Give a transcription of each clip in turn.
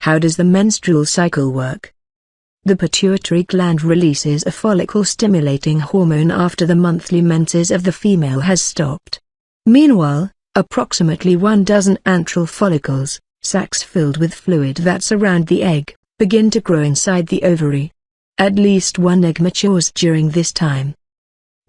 How does the menstrual cycle work? The pituitary gland releases a follicle-stimulating hormone after the monthly menses of the female has stopped. Meanwhile, approximately 1 dozen antral follicles, sacs filled with fluid that surround the egg, begin to grow inside the ovary. At least one egg matures during this time.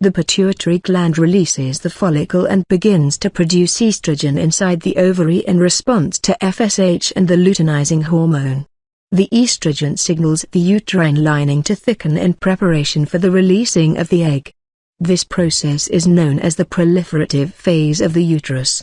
The pituitary gland releases the follicle and begins to produce estrogen inside the ovary in response to FSH and the luteinizing hormone. The estrogen signals the uterine lining to thicken in preparation for the releasing of the egg. This process is known as the proliferative phase of the uterus.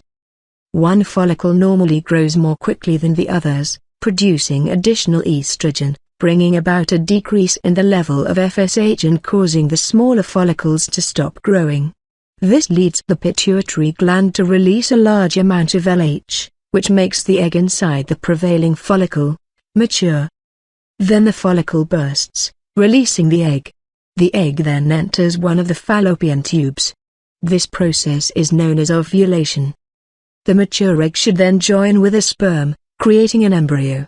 One follicle normally grows more quickly than the others, producing additional estrogen, bringing about a decrease in the level of FSH and causing the smaller follicles to stop growing. This leads the pituitary gland to release a large amount of LH, which makes the egg inside the prevailing follicle mature. Then the follicle bursts, releasing the egg. The egg then enters one of the fallopian tubes. This process is known as ovulation. The mature egg should then join with a sperm, creating an embryo.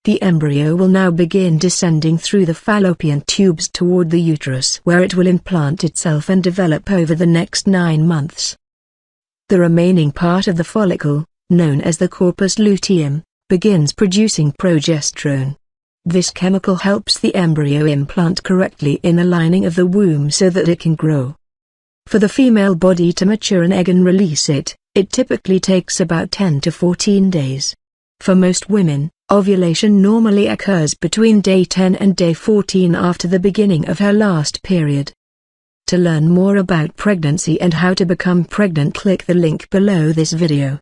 The embryo will now begin descending through the fallopian tubes toward the uterus, where it will implant itself and develop over the next 9 months. The remaining part of the follicle, known as the corpus luteum, begins producing progesterone. This chemical helps the embryo implant correctly in the lining of the womb so that it can grow. For the female body to mature an egg and release it, it typically takes about 10 to 14 days. For most women, ovulation normally occurs between day 10 and day 14 after the beginning of her last period. To learn more about pregnancy and how to become pregnant, click the link below this video.